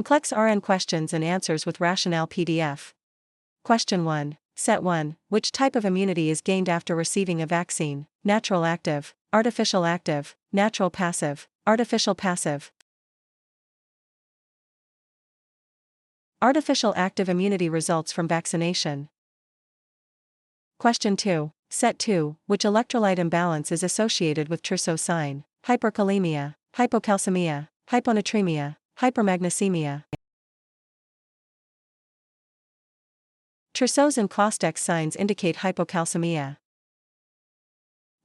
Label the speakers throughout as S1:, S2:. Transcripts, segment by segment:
S1: NCLEX RN questions and answers with rationale PDF. Question 1. Set 1. Which type of immunity is gained after receiving a vaccine? Natural active, artificial active, natural passive, artificial passive. Artificial active immunity results from vaccination. Question 2. Set 2. Which electrolyte imbalance is associated with Trousseau sign? Hyperkalemia, hypocalcemia, hyponatremia, hypermagnesemia. Trousseau's and Klosteck's signs indicate hypocalcemia.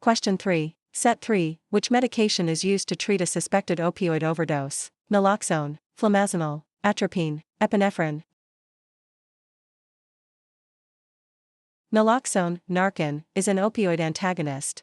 S1: Question 3. Set 3. Which medication is used to treat a suspected opioid overdose? Naloxone, flumazenol, atropine, epinephrine. Naloxone, Narcan, is an opioid antagonist.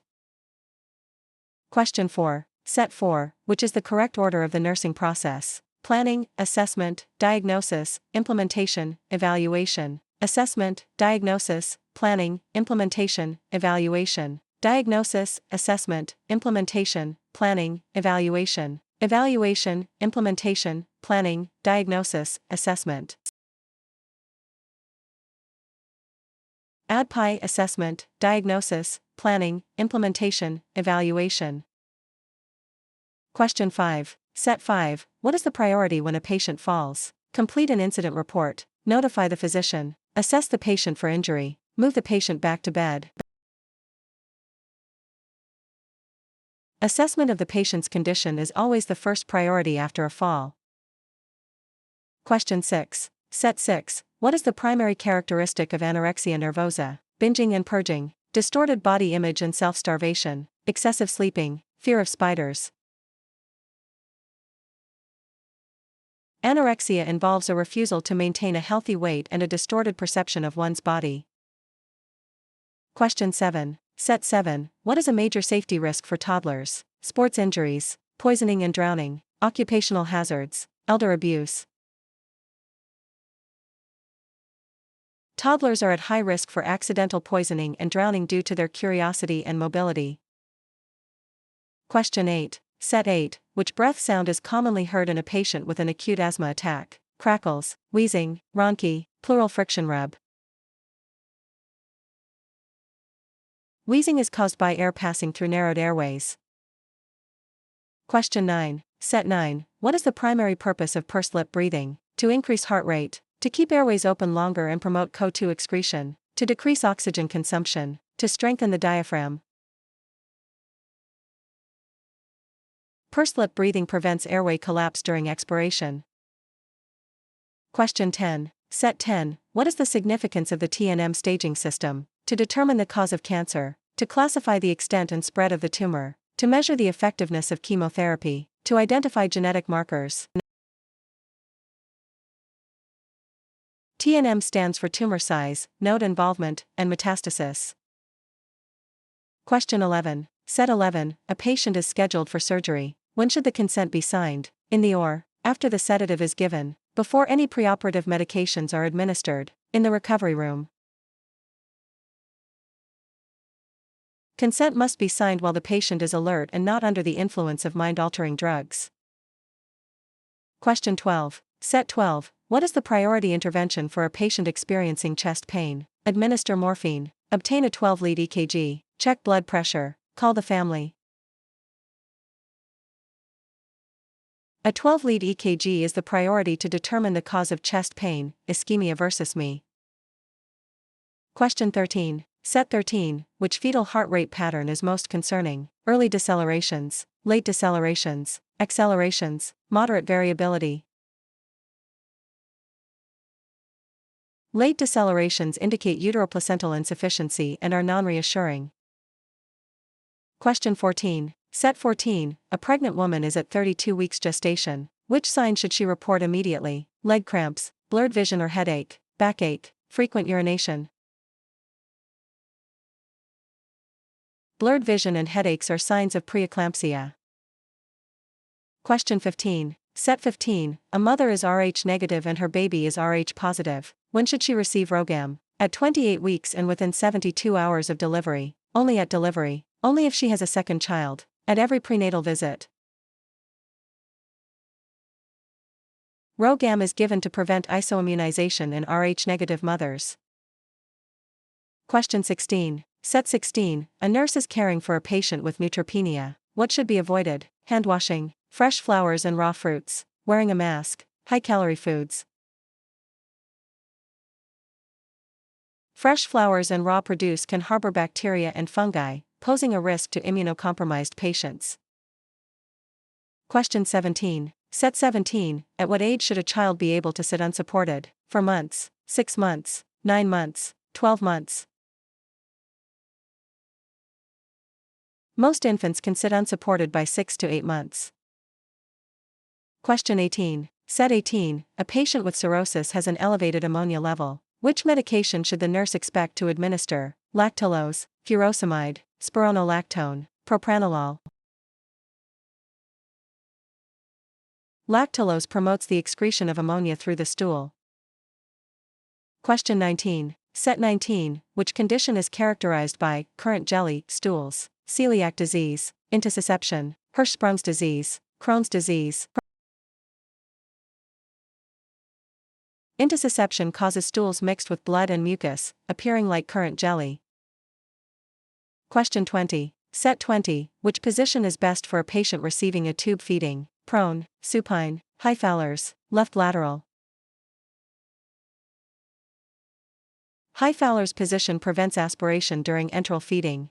S1: Question 4. Set 4. Which is the correct order of the nursing process? Planning, assessment, diagnosis, implementation, evaluation. Assessment, diagnosis, planning, implementation, evaluation. Diagnosis, assessment, implementation, planning, evaluation. Evaluation, implementation, planning, diagnosis, assessment. ADPI assessment, diagnosis, planning, implementation, evaluation. Question 5. Set 5. What is the priority when a patient falls? Complete an incident report, notify the physician, assess the patient for injury, move the patient back to bed. Assessment of the patient's condition is always the first priority after a fall. Question 6. Set 6. What is the primary characteristic of anorexia nervosa? Binging and purging, distorted body image and self-starvation, excessive sleeping, fear of spiders. Anorexia involves a refusal to maintain a healthy weight and a distorted perception of one's body. Question 7. Set 7. What is a major safety risk for toddlers? Sports injuries, poisoning and drowning, occupational hazards, elder abuse. Toddlers are at high risk for accidental poisoning and drowning due to their curiosity and mobility. Question 8. Set 8. Which breath sound is commonly heard in a patient with an acute asthma attack? Crackles, wheezing, rhonchi, pleural friction rub. Wheezing is caused by air passing through narrowed airways. Question 9. Set 9. What is the primary purpose of pursed lip breathing? To increase heart rate, to keep airways open longer and promote CO2 excretion, to decrease oxygen consumption, to strengthen the diaphragm. Pursed lip breathing prevents airway collapse during expiration. Question 10. Set 10. What is the significance of the TNM staging system? To determine the cause of cancer, to classify the extent and spread of the tumor, to measure the effectiveness of chemotherapy, to identify genetic markers. TNM stands for tumor size, node involvement, and metastasis. Question 11. Set 11. A patient is scheduled for surgery. When should the consent be signed? In the OR, after the sedative is given, before any preoperative medications are administered, in the recovery room. Consent must be signed while the patient is alert and not under the influence of mind-altering drugs. Question 12. Set 12. What is the priority intervention for a patient experiencing chest pain? Administer morphine, obtain a 12-lead EKG, check blood pressure, call the family. A 12-lead EKG is the priority to determine the cause of chest pain, ischemia versus me. Question 13. Set 13. Which fetal heart rate pattern is most concerning? Early decelerations, late decelerations, accelerations, moderate variability. Late decelerations indicate uteroplacental insufficiency and are non-reassuring. Question 14. Set 14. A pregnant woman is at 32 weeks gestation. Which sign should she report immediately? Leg cramps, blurred vision or headache, backache, frequent urination. Blurred vision and headaches are signs of preeclampsia. Question 15. Set 15. A mother is Rh negative and her baby is Rh positive. When should she receive RhoGAM? At 28 weeks and within 72 hours of delivery. Only at delivery. Only if she has a second child. At every prenatal visit. RhoGAM is given to prevent isoimmunization in Rh-negative mothers. Question 16. Set 16. A nurse is caring for a patient with neutropenia. What should be avoided? Hand washing, fresh flowers and raw fruits, wearing a mask, high-calorie foods. Fresh flowers and raw produce can harbor bacteria and fungi, posing a risk to immunocompromised patients. Question 17. Set 17. At what age should a child be able to sit unsupported? For months, 6 months, 9 months, 12 months. Most infants can sit unsupported by 6 to 8 months. Question 18. Set 18. A patient with cirrhosis has an elevated ammonia level. Which medication should the nurse expect to administer? Lactulose, furosemide, spironolactone, propranolol. Lactulose promotes the excretion of ammonia through the stool. Question 19. Set 19. Which condition is characterized by current jelly stools? Celiac disease, intussusception, Hirschsprung's disease, Crohn's disease. Intussusception causes stools mixed with blood and mucus, appearing like currant jelly. Question 20. Set 20. Which position is best for a patient receiving a tube feeding? Prone, supine, high Fowler's, left lateral. High Fowler's position prevents aspiration during enteral feeding.